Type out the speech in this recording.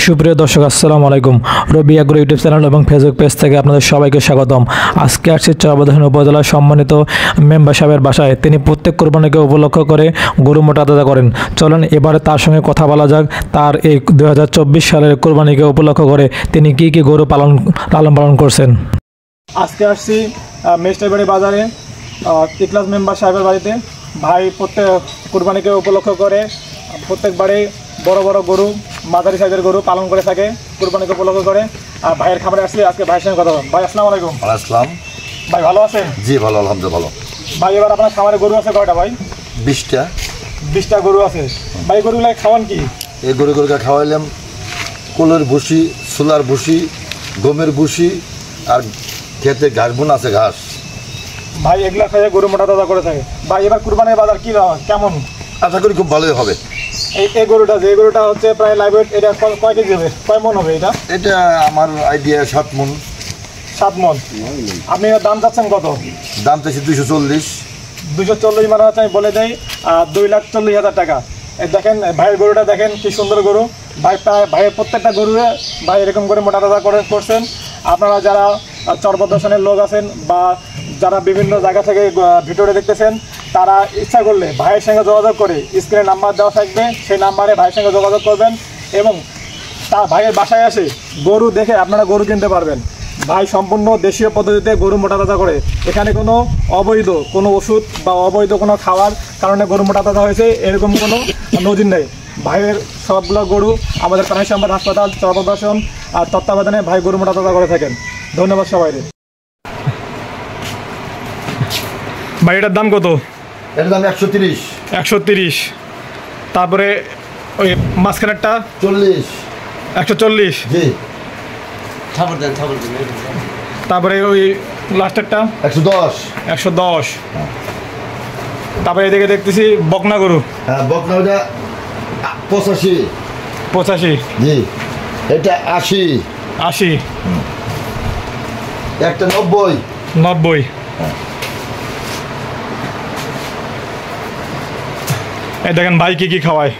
সুপ্রিয় দর্শক আসসালামু আলাইকুম। রবি এগ্রো ইউটিউব চ্যানেল এবং ফেসবুক পেজ থেকে আপনাদের সবাইকে স্বাগতম। আজকে আসছি চরবদ্দান উপজেলার সম্মানিত মেম্বার সাহেবের বাসায়। তিনি প্রত্যেক কোরবানিকে উপলক্ষ করে গরু মোটা তাজা করেন। চলেন এবারে তার সঙ্গে কথা বলা যাক। তার এই 2024 সালের কোরবানিকে উপলক্ষ করে তিনি কি কি গরু লালন পালন করছেন। আজকে আসছি মেস্টারবাড়ি বাজারে ইখলাস মেম্বার সাহেবের বাড়িতে। ভাই প্রত্যেক কোরবানিকে উপলক্ষ করে প্রত্যেকবারে বড় বড় গরু, মাঝারি সাইজের গরু পালন করে থাকে কোরবানিকে উপলক্ষ করে। আর ভাইয়ের খামারে আসলে আজকে ভাইয়ের সঙ্গে কথা বলুন। ভাই আসসালামু আলাইকুম। আসসালাম। ভাই ভালো আছেন? জি ভালো, আলহামদুলিল্লাহ ভালো। ভাই এবার আপনার খামারে গরু আছে কয়টা ভাই? 20টা গরু আছে। ভাই গরুগুলো খাওয়ান কি? এই গরুগুলোকে খাওয়াইলাম কুলের ভুসি, সোলার ভুসি, গমের ভুসি আর খেতে ঘাস বোন আছে ঘাস। ভাই এগুলা খাইয়ে গরু মোটা তাজা করে থাকে। ভাই এবার কুরবানির বাজার কি কেমন? আশা করি খুব ভালোই হবে। এই গরুটা হচ্ছে প্রায় লাইভ ওয়েট, এটা কয় কেজি হবে, কয় মন হবে এটা? এটা আমার আইডিয়া 7 মণ। 7 মন। আপনি এর দাম চাচ্ছেন কত? দাম চাইছি 240। 240 মানে হচ্ছে আমি বলে দেই 2,40,000 টাকা। এই দেখেন ভাইয়ের গরুটা, দেখেন কি সুন্দর গরু। ভাইয়ের প্রত্যেকটা গরু ভাই এরকম করে মোটা তাজা করছেন। আপনারা যারা চরবদ্দানের লোক আছেন বা যারা বিভিন্ন জায়গা থেকে ভিডিওটা দেখতেছেন, তারা ইচ্ছা করলে ভাইয়ের সঙ্গে যোগাযোগ করে স্ক্রিনে নাম্বার দেওয়া থাকবে, সেই নাম্বারে ভাইয়ের সঙ্গে যোগাযোগ করবেন এবং তার ভাইয়ের বাসায় আসে গরু দেখে আপনারা গরু কিনতে পারবেন। ভাই সম্পূর্ণ দেশীয় পদ্ধতিতে গরু মোটা তাজা করে। এখানে কোনো অবৈধ কোনো ওষুধ বা অবৈধ কোনো খাওয়ার কারণে গরু মোটা তাজা হয়েছে এরকম কোনো নজির নেই। ভাইয়ের সবগুলো গরু আমাদের প্রাণী সম্পদ হাসপাতাল চরবদ্দান আর তত্ত্বাবধানে ভাই গরু মোটা তাজা করে থাকেন। ধন্যবাদ সবাইকে। ভাই এটার দাম কত? এটার দাম 130। 130। তারপরে ওই মাঝখানেরটা 40। 140। জি। তারপরে ওই লাস্টেরটা 110। 110। তারপরে এদিকে দেখতেছি বকনা গরু। হ্যাঁ বকনা ওটা 85। 85। জি। এটা 80। 80। একটা 90। 90। এই দেখেন ভাই কি কি খাওয়ায়।